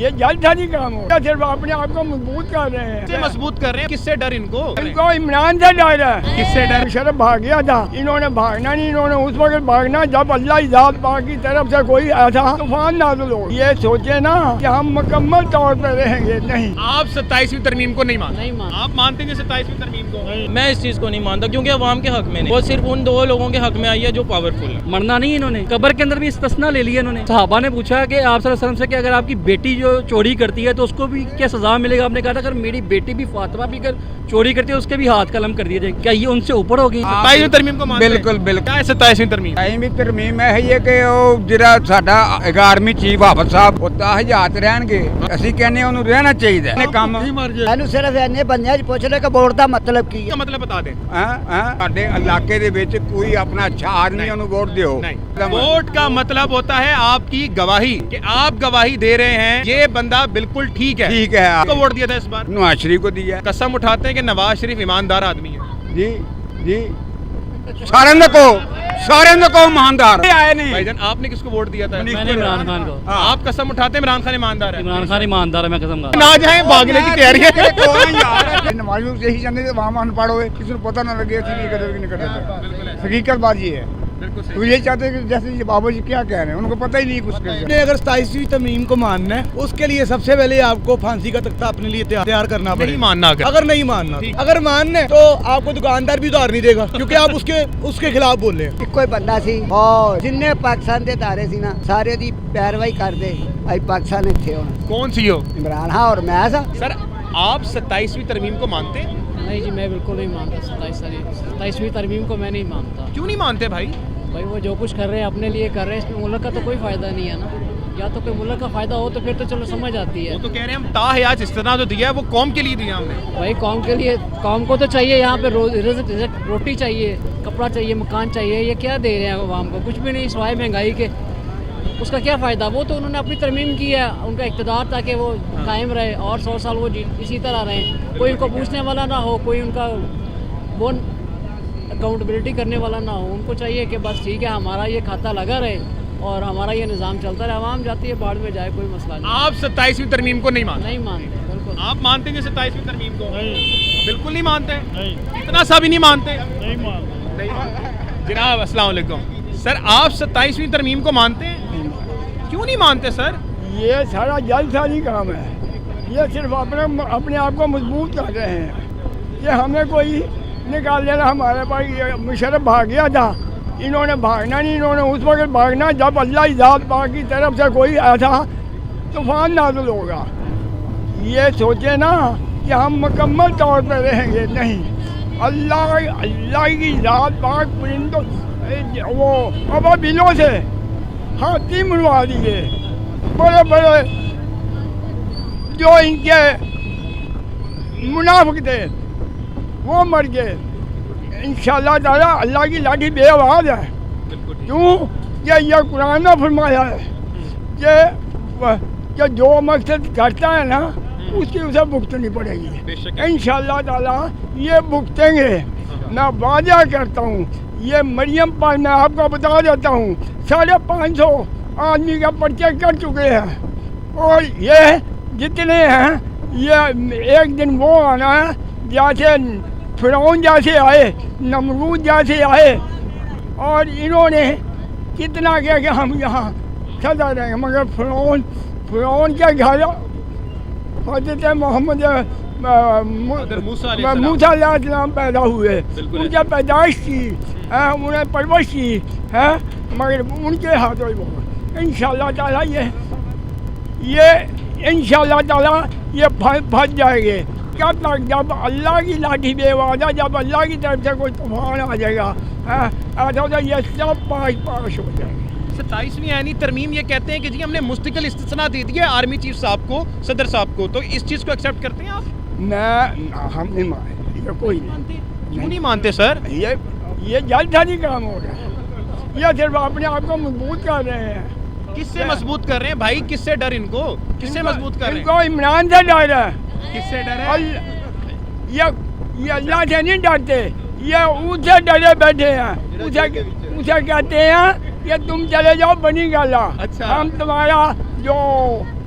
یہ جلدی کام ہو صرف اپنے آپ کو مضبوط کر رہے ہیں. سے مضبوط کر رہے ہیں. کس سے ڈر ان کو عمران سے ڈر ہے. کس سے ڈر؟ مشرف بھاگ گیا تھا, انہوں نے بھاگنا نہیں, انہوں نے اس وقت بھاگنا جب اللہ ذات پاک کی طرف سے کوئی ایسا طوفان نازل ہو. یہ سوچے نا کہ ہم مکمل طور پہ رہیں گے. نہیں, آپ 27ویں ترمیم کو نہیں مانتے. آپ مانتے ہیں 27ویں ترمیم کو؟ میں اس چیز کو نہیں مانتا کیونکہ عوام کے حق میں نہیں, وہ صرف ان دو لوگوں کے حق میں آئی ہے جو پاورفل ہے. مرنا نہیں انہوں نے, قبر کے اندر بھی استثنا لے لیا انہوں نے. صحابہ نے پوچھا کہ آپ صلی اللہ علیہ وسلم سے کہ اگر آپ کی بیٹی جو چوری کرتی ہے تو اس کو بھی کیا سزا ملے گا. آپ نے کہا تھا اگر میری بیٹی بھی فاطمہ بھی اگر چوری کرتی ہے اس کے بھی ہاتھ قلم کر دیے جائے. کیا یہ ان سے اوپر ہوگی؟ 27ویں ترمیم کو مانتے ہیں؟ بالکل بالکل. کیا ہے 27ویں ترمیم؟ 27ویں ترمیم ہے یہ کہ وہ جڑا ساڈا 11ویں چیف حافظ صاحب وہ تاحیات رہن گے, اسی کہنے انہوں رہنا چاہیے کام. اینو صرف اینے بندے پوچھ رہے کہ ووٹ دا مطلب کی ہے. مطلب بتا دیں. ساڈے علاقے دے وچ کوئی اپنا اچھا آدمی انہوں ووٹ دیو. ووٹ کا مطلب ہوتا ہے آپ کی گواہی, کہ آپ گواہی دے رہے ہیں یہ بندہ بالکل ٹھیک ہے. ٹھیک ہے. آپ کو ووٹ دیا تھا اس بار؟ نواز شریف کو دیا. قسم اٹھاتے ہیں کہ نواز شریف ایماندار آدمی ہے. جی جی, سارے کو ایماندار آئے نہیں. بھائی جان آپ نے کس کو ووٹ دیا تھا؟ میں نے عمران خان کو. آپ قسم اٹھاتے ہیں عمران خان ایماندار ہے؟ عمران خان ایماندار ہے, میں قسم کھاتا نہ جائیں بھاگنے کی تیاری ہے. نماز یہی چاہتے تھے وہاں ان پڑھ ہوئے, کسی کو پتہ نہ لگے نہیں کرتے. حقیقت بات یہ ہے, وہ یہ چاہتے ہیں کہ جیسے یہ بابا جی کیا کہہ رہے ہیں ان کو پتہ ہی نہیں کچھ. اگر 27ویں ترمیم کو ماننا ہے اس کے لیے سب سے پہلے آپ کو پھانسی کا تختہ اپنے لیے تیار کرنا پڑے. نہیں ماننا اگر نہیں ماننا, اگر ماننا ہے تو آپ کو دکاندار بھی ادھار نہیں دے گا کیونکہ آپ اس کے خلاف بول رہے ہیں. کوئی بندہ سی اور جن نے پاکستان دے تارے سی نا سارے دی پیروائی کر دے ائی پاکستان اتنے ہونا. کون سی ہو؟ عمران ہاں اور میں سا. سر آپ 27ویں ترمیم کو مانتے ہیں؟ نہیں جی, میں بالکل نہیں مانتا 27ویں ترمیم کو. میں نہیں مانتا. کیوں نہیں مانتے بھائی؟ بھائی وہ جو کچھ کر رہے ہیں اپنے لیے کر رہے ہیں, اس میں ملک کا تو کوئی فائدہ نہیں ہے نا. یا تو کوئی ملک کا فائدہ ہو تو پھر تو چلو سمجھ آتی ہے. وہ تو کہہ رہے ہیں ہم تاحیات استثنا جو دیا ہے وہ قوم کے لیے دیا ہم نے. بھائی قوم کے لیے, قوم کو تو چاہیے یہاں پہ روٹی چاہیے, کپڑا چاہیے, مکان چاہیے. یہ کیا دے رہے ہیں عوام کو؟ کچھ بھی نہیں سوائے مہنگائی کے. اس کا کیا فائدہ؟ وہ تو انہوں نے اپنی ترمیم کی ہے, ان کا اقتدار تھا کہ وہ قائم رہے اور 100 سال وہ اسی طرح رہیں. کوئی ان کو پوچھنے والا نہ ہو, کوئی ان کا وہ اکاؤنٹیبلٹی کرنے والا نہ ہو. ان کو چاہیے کہ بس ٹھیک ہے ہمارا یہ کھاتا لگا رہے اور ہمارا یہ نظام چلتا رہے. عوام جاتی ہے باڑ میں جائے, کوئی مسئلہ نہیں. آپ 27ویں ترمیم کو نہیں مانتے؟ نہیں مانتے بالکل. آپ مانتے ہیں 27ویں ترمیم کو؟ بالکل نہیں مانتے. اتنا سا بھی نہیں مانتے. جناب السلام علیکم. سر آپ 27ویں ترمیم کو مانتے ہیں؟ کیوں نہیں مانتے سر؟ یہ سارا جلدی کام ہے. یہ صرف اپنے آپ کو مضبوط کر رہے ہیں. یہ ہمیں کوئی نکال لینا. ہمارے پاس مشرف بھاگ گیا تھا, انہوں نے بھاگنا نہیں, انہوں نے اس وقت بھاگنا جب اللہ ذات پاک کی طرف سے کوئی ایسا طوفان نازل ہوگا. یہ سوچے نا کہ ہم مکمل طور پہ رہیں گے. نہیں, اللہ کی ذات پاک پرندوں وہ ابابیلوں سے ہاتھی منوا دیے, بڑے بڑے جو ان کے منافق تھے وہ مر گئے. انشاءاللہ تعالیٰ اللہ کی لاٹھی بے آواز ہے. کیوں کہ یہ قرآن میں فرمایا ہے کہ جو مقصد کرتا ہے نا اس کی اسے بھگتنی پڑے گی. انشاءاللہ تعالیٰ یہ بھگتیں گے. میں وعدہ کرتا ہوں. یہ مریم پر میں آپ کو بتا دیتا ہوں 550 آدمی کا پرچہ کر چکے ہیں, اور یہ جتنے ہیں یہ ایک دن وہ آنا ہے جیسے فرعون جیسے آئے, نمرود جیسے آئے, اور انہوں نے کتنا کیا کہ ہم یہاں سزا رہیں گے. مگر فرعون کے گھر حضرت محمد موسیٰ علیہ السلام پیدا ہوئے, ان کی پیدائش کی, انہیں پرورش کی ہے, مگر ان کے ہاتھوں ہی بہت. انشاءاللہ تعالیٰ یہ انشاءاللہ تعالیٰ یہ پھنس جائے گے. کب تک؟ جب اللہ کی لاٹھی بے وعدہ, جب اللہ کی طرف سے کوئی طوفان آ جائے گا ایسا ہوتا ہے یہ سب پاش ہو جائیں گے. 27ویں آئینی ترمیم یہ کہتے ہیں کہ جی ہم نے مستقل استثنا دے دیا آرمی چیف صاحب کو, صدر صاحب کو, تو اس چیز کو ایکسیپٹ کرتے ہیں آپ؟ ہم نہیں مانتے. کوئی نہیں. کیوں نہیں مانتے سر؟ یہ جلدی کام ہو رہا ہے. یہ صرف اپنے آپ کو مضبوط کر رہے ہیں. کس سے مضبوط کر رہے ہیں بھائی؟ کس سے ڈر ان کو؟ کس سے مضبوط کر رہے ہیں؟ ان کو عمران سے ڈر ہے. کس سے ڈر ہے؟ یہ اللہ سے نہیں ڈرتے, یہ ان سے ڈرے بیٹھے ہیں. اسے کہتے ہیں کہ تم چلے جاؤ بنی گالا, ہم تمہارا جو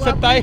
27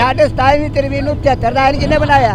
27ਵੀਂ ਤਰਮੀਮ ਨੂੰ 73 ਦਾ ਆਇਨ ਕਿਹਨੇ ਬਣਾਇਆ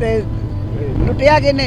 ਤੇ ਲੁੱਟਿਆ ਕਿਹਨੇ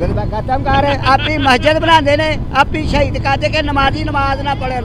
ਗਲਬਾ ਖਤਮ ਕਰ ਆਪਣੀ ਮਸਜਿਦ ਬਣਾਉਂਦੇ ਨੇ, ਆਪਣੀ ਸ਼ਹੀਦ ਕਰਦੇ ਕਿ ਨਮਾਜ਼ੀ ਨਮਾਜ਼ ਨਾ ਪੜਨ।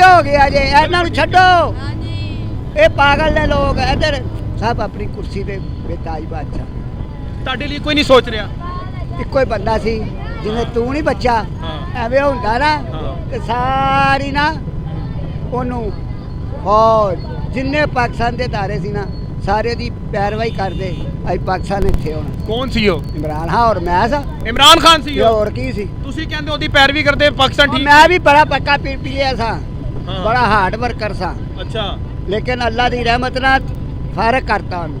ਹੋ ਗਿਆ ਜੇ ਇਹਨਾਂ ਨੂੰ ਛੱਡੋ, ਇਹ ਪਾਗਲ ਨੇ ਲੋਕ ਇੱਧਰ ਸਭ ਆਪਣੀ ਕੁਰਸੀ ਤੇ ਬੇਤਾਜ ਬਾਦਸ਼ਾਹ। ਤੁਹਾਡੇ ਲਈ ਕੋਈ ਨਹੀਂ ਸੋਚ ਰਿਹਾ? ਇੱਕੋ ਹੀ ਬੰਦਾ ਸੀ ਜਿਵੇਂ ਤੂੰ ਨਹੀਂ ਬੱਚਾ ਹਾਂ। ਐਵੇਂ ਹੁੰਦਾ ਨਾ ਹਾਂ। ਤੇ ਸਾਰੀ ਨਾ ਉਹਨੂੰ ਫੌਜ ਜਿੰਨੇ ਪਾਕਿਸਤਾਨ ਦੇ ਧਾਰੇ ਸੀ ਨਾ ਸਾਰੇ ਦੀ ਪੈਰਵਾਈ ਕਰਦੇ ਅੱਜ ਪਾਕਿਸਤਾਨ ਇੱਥੇ ਹੋਣਾ। ਕੌਣ ਸੀ ਉਹ? ਇਮਰਾਨ ਹਾਂ ਔਰ ਮੈਂ ਸਾਂ, ਇਮਰਾਨ ਖਾਨ ਸੀ ਤੇ ਉਹ? ਹੋਰ ਕੀ ਸੀ। ਤੁਸੀਂ ਕਹਿੰਦੇ ਉਹਦੀ ਪੈਰਵੀ ਕਰਦੇ ਪਾਕਿਸਤਾਨ ਠੀਕ? ਮੈਂ ਵੀ ਬੜਾ ਪੱਕਾ ਪੀਆ ਸਾਂ, ਹਾਂ। ਬੜਾ ਹਾਰਡ ਵਰਕਰ ਸਾਂ, ਅੱਛਾ, ਲੇਕਿਨ ਅੱਲਾ ਦੀ ਰਹਿਮਤ ਨਾਲ ਫਰਕ ਕਰਤਾ ਉਹਨੂੰ।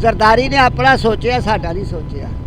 ਜ਼ਰਦਾਰੀ ਨੇ ਆਪਣਾ ਸੋਚਿਆ, ਸਾਡਾ ਨਹੀਂ ਸੋਚਿਆ।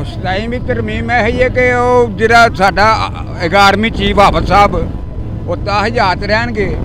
ਉਸ ਟਾਈਮ ਵੀ ਤਰਮੀਮ ਇਹ ਹੀ ਹੈ ਕਿ ਉਹ ਜਿਹੜਾ ਸਾਡਾ 11ਵੀਂ ਚੀਫ ਹਾਫਿਜ਼ ਸਾਹਿਬ ਉਹ ਤਾਹਯਾਤ ਰਹਿਣਗੇ,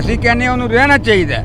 ਅਸੀਂ ਕਹਿੰਦੇ ਉਹਨੂੰ ਰਹਿਣਾ ਚਾਹੀਦਾ ਹੈ।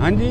ਹਾਂਜੀ,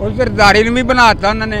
ਉਹ ਜ਼ਰਦਾਰੀ ਨੂੰ ਵੀ ਬਣਾਤਾ ਉਹਨਾਂ ਨੇ,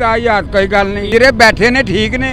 ਤਾਹਯਾਤ, ਕੋਈ ਗੱਲ ਨਹੀਂ। ਜਿਹੜੇ ਬੈਠੇ ਨੇ ਠੀਕ ਨੇ,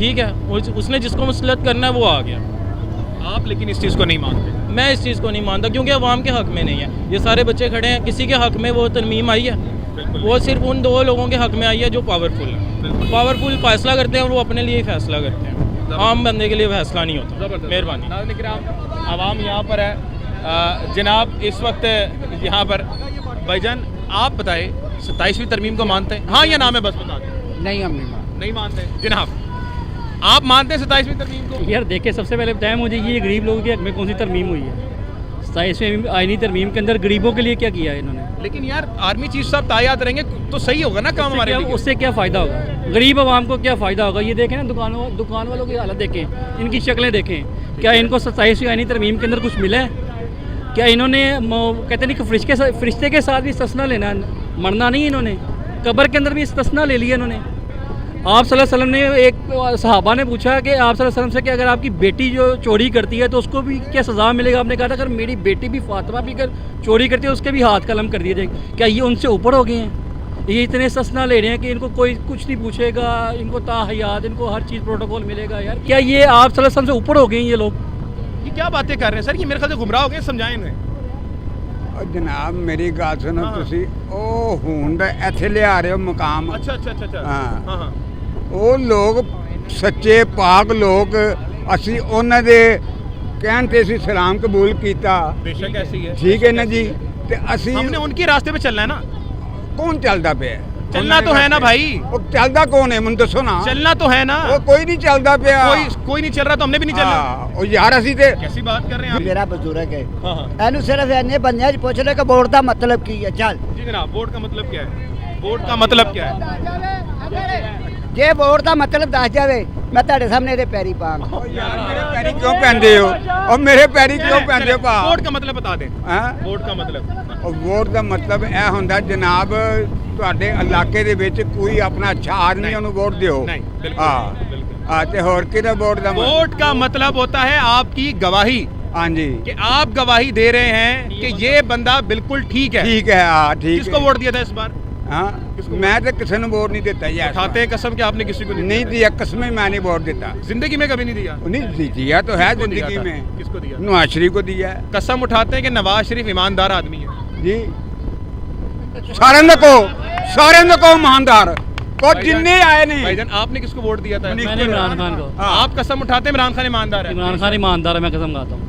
ٹھیک ہے, اس نے جس کو مسلط کرنا ہے وہ آ گیا. آپ لیکن اس چیز کو نہیں مانتے. میں اس چیز کو نہیں مانتا کیونکہ عوام کے حق میں نہیں ہے. یہ سارے بچے کھڑے ہیں, کسی کے حق میں وہ ترمیم آئی ہے؟ وہ صرف ان 2 لوگوں کے حق میں آئی ہے جو پاورفل ہیں. پاورفل فیصلہ کرتے ہیں اور وہ اپنے لیے ہی فیصلہ کرتے ہیں, عام بندے کے لیے فیصلہ نہیں ہوتا. مہربانی. ناظرین کرام, عوام یہاں پر ہے. جناب اس وقت یہاں پر بھائی جان آپ بتائیں 27ویں ترمیم کو مانتے ہیں؟ ہاں یا نام ہے بس بتا دیں. نہیں ہم نہیں مانتے. جناب آپ مانتے ہیں 27ویں ترمیم کو؟ یار دیکھیں, سب سے پہلے بتائیں مجھے یہ غریب لوگوں کے حق میں کون سی ترمیم ہوئی ہے؟ 27ویں آئینی ترمیم کے اندر غریبوں کے لیے کیا کیا ہے انہوں نے؟ لیکن یار آرمی چیف صاحب تایات رہیں گے تو صحیح ہوگا نا کام ہمارے لیے. اس سے کیا فائدہ ہوگا؟ غریب عوام کو کیا فائدہ ہوگا؟ یہ دیکھیں نا, دکان والوں کی حالت دیکھیں, ان کی شکلیں دیکھیں. کیا ان کو 27ویں آئینی ترمیم کے اندر کچھ ملا ہے؟ کیا انہوں نے کہتے ہیں کہ فرشتے کے ساتھ بھی استثنا لینا ہے, مرنا نہیں انہوں نے, قبر کے اندر بھی استثنا لے لیا انہوں نے. آپ صلی اللہ علیہ وسلم نے, ایک صحابہ نے پوچھا کہ آپ صلی اللہ علیہ وسلم سے کہ اگر آپ کی بیٹی جو چوری کرتی ہے تو اس کو بھی کیا سزا ملے گا؟ آپ نے کہا تھا اگر میری بیٹی بھی فاطمہ بھی اگر چوری کرتی ہے اس کے بھی ہاتھ قلم کر دیے جائیں. کیا یہ ان سے اوپر ہو گئے ہیں؟ یہ اتنے استثنا لے رہے ہیں کہ ان کو کوئی کچھ نہیں پوچھے گا, ان کو تاحیات, ان کو ہر چیز پروٹوکول ملے گا. یار کیا یہ آپ صلی اللہ علیہ وسلم سے اوپر ہو گئے ہیں یہ لوگ؟ یہ کیا باتیں کر رہے ہیں سر؟ یہ میرے خیال سے گمراہ ہو گئے, سمجھائیں انہیں. جناب میری گل سنو, تسی او ہونڈ ایتھے لے آ رہے ہو مقام. اچھا اچھا اچھا. ہاں ہاں وہ لوگ سچے پاک لوگ, اسی انہاں دے کہن تے اسی سلام قبول کیتا. بے شک ایسی ہے. ٹھیک ہے نا جی, تے اسی ہم نے ان کے راستے پہ چلنا ہے نا. کون چلدا پیا؟ چلنا تو ہے نا بھائی. وہ چلدا کون ہے من دسو نا. چلنا تو ہے نا. وہ کوئی نہیں چلدا پیا. کوئی نہیں چل رہا تو ہم نے بھی نہیں چلنا. او یار اسی تے کیسی بات کر رہے ہیں آپ؟ میرا بزرگ ہے, ہاں ہاں اینو صرف اینے بندے پوچھ رہے کہ ووٹ دا مطلب کی ہے. چل جی جناب, ووٹ کا مطلب کیا ہے؟ ووٹ کا مطلب کیا ہے؟ جے ووٹ دا مطلب دس جاوے میں تہاڈے سامنے دے پیری پاں. او یار میرے پیری کیوں پہندے ہو؟ او میرے پیری کیوں پہندے ہو پا؟ ووٹ کا مطلب بتا دیں. ہاں ووٹ کا مطلب ووٹ دا مطلب اے ہوندا جناب تواڈے علاقے دے وچ کوئی اپنا اچھا آدمی اونوں ووٹ دیو. نہیں, بالکل ہاں بالکل. ہاں تے ہور کیدا ووٹ دا ووٹ کا مطلب ہوتا ہے آپ کی گواہی, ہاں جی کہ آپ گواہی دے رہے ہیں کہ یہ بندہ بالکل ٹھیک ہے. ٹھیک ہے. ہاں ٹھیک ہے. کس کو ووٹ دیا تھا اس بار؟ ہاں میں تے کسے نوں ووٹ نہیں دیتا یار. کھاتے ہیں قسم کہ آپ نے کسی کو نہیں دیا, قسمیں میں نہیں ووٹ دیتا. زندگی میں کبھی نہیں دیا. نہیں دیا تو ہے زندگی میں. کس کو دیا؟ نواز شریف کو دیا ہے. قسم اٹھاتے ہیں کہ نواز شریف ایماندار آدمی ہے. جی سارے کو ایماندار کو جننے آئے نہیں. بھائی جان آپ نے کس کو ووٹ دیا تھا؟ میں نے عمران خان کو. آپ قسم اٹھاتے ہیں عمران خان ایماندار ہے. عمران خان ایماندار ہے, میں قسم کھاتا ہوں.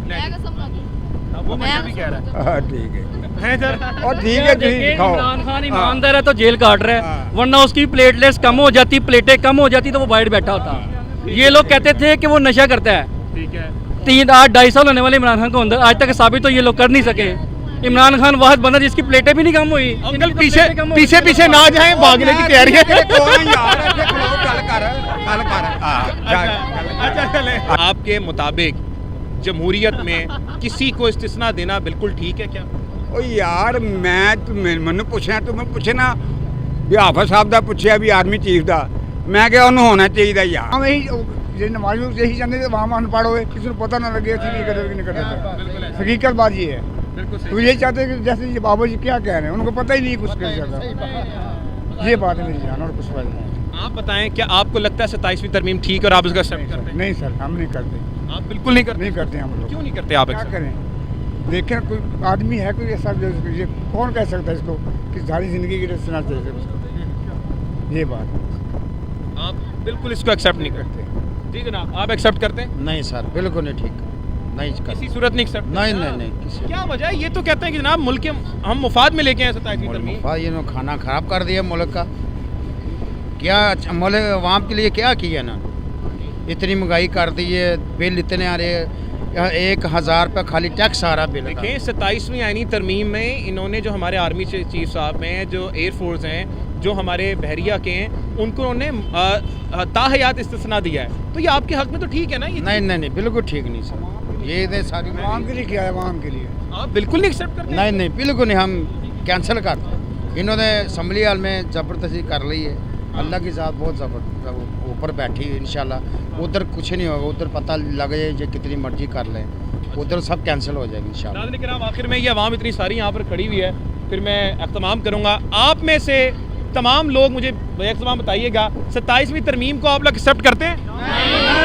وہ مجھے بھی کہہ رہا ہے. ہاں ٹھیک ہے. ہیں سر؟ اور ٹھیک ہے دیکھیں, دکھاؤ. عمران خان ایماندار ہے تو جیل کاٹ رہا ہے, ہاں. ورنہ اس کی پلیٹلیٹس کم ہو جاتی, پلیٹیں کم ہو جاتی تو وہ باہر بیٹھا ہوتا. یہ لوگ کہتے تھے کہ وہ نشہ کرتا ہے. ٹھیک ہے. 2.5 سال ہونے والے عمران خان کو اندر, آج تک ثابت تو یہ لوگ کر نہیں سکے. عمران خان واحد بندہ جس کی پلیٹیں بھی نہیں کم ہوئی. انکل پیچھے نہ جائیں, بھاگنے کی تیاری ہے. اچھا چلیں. آپ کے مطابق جمہوریت میں کسی کو استثناء دینا بالکل ٹھیک ہے کیا؟ او یار میں پوچھنا تمہیں پوچھنا بھی حافظ صاحب دا پوچھیا بھی آرمی چیف دا, میں کہ انہوں ہونا چاہیے یار. ہم یہی نماز یہی چاہتے تھے وہاں ان پڑھ ہوئے, کسی کو پتہ نہ لگے اچھی نہیں کرتے کہ نہیں کرتے. حقیقت بات یہ ہے, تو یہی چاہتے ہیں کہ جیسے یہ بابا جی کیا کہہ رہے ہیں, ان کو پتہ ہی نہیں کچھ کر سکتا. یہ بات ہے میری جان, اور کچھ بات نہیں. آپ بتائیں کیا آپ کو لگتا ہے 27ویں ترمیم ٹھیک اور آپ اس کا ایکسیپٹ کرتے ہیں؟ نہیں سر, ہم نہیں کرتے. آپ بالکل نہیں کرتے؟ نہیں کرتے ہم لوگ. کیوں نہیں کرتے آپ کیا ایکسیپٹ؟ کریں, دیکھیں کوئی آدمی ہے کوئی ایسا جو یہ کون کہہ سکتا ہے اس کو کہ ساری زندگی کی رسنا چاہیے اس کو. یہ بات ہے, آپ بالکل اس کو ایکسیپٹ نہیں کرتے. جی جناب آپ ایکسیپٹ کرتے ہیں؟ نہیں سر بالکل نہیں ٹھیک, نہیں کسی صورت نہیں ایکسیپٹ؟ نہیں کسی. کیا وجہ ہے؟ یہ تو کہتے ہیں کہ جناب ملک کے ہم مفاد میں لے کے آئے 27ویں ترمیم. یہ کھانا خراب کر دیا ملک کا. کیا ملک عوام کے لیے کیا کیا نا, اتنی مہنگائی کر دی ہے, بل اتنے آ رہے, 1000 روپے خالی ٹیکس آ رہا بل. دیکھیں 27ویں آئینی ترمیم میں انہوں نے جو ہمارے آرمی چیف صاحب ہیں, جو ایئر فورس ہیں, جو ہمارے بحریہ کے ہیں, ان کو انہوں نے تاحیات استثناء دیا ہے. تو یہ آپ کے حق میں تو ٹھیک ہے نا؟ یہ نہیں بالکل ٹھیک نہیں سر. یہ ساری عوام کے لیے کیا ہے, عوام کے لیے آپ بالکل نہیں ایکسیپٹ کرتے؟ نہیں بالکل نہیں, ہم کینسل کرتے. انہوں نے اسمبلی ہال میں زبردستی کر لی ہے. اللہ کی ذات بہت زبردست اوپر بیٹھی ہے. انشاءاللہ ادھر کچھ نہیں ہوگا, ادھر پتہ لگ جائے جو کتنی مرضی کر لیں, ادھر سب کینسل ہو جائے گا انشاءاللہ. ناظرین کرام آخر میں یہ عوام اتنی ساری یہاں پر کھڑی ہوئی ہے, پھر میں اختتام کروں گا. آپ میں سے تمام لوگ مجھے ایک زبان بتائیے گا 27ویں ترمیم کو آپ لوگ ایکسیپٹ کرتے ہیں؟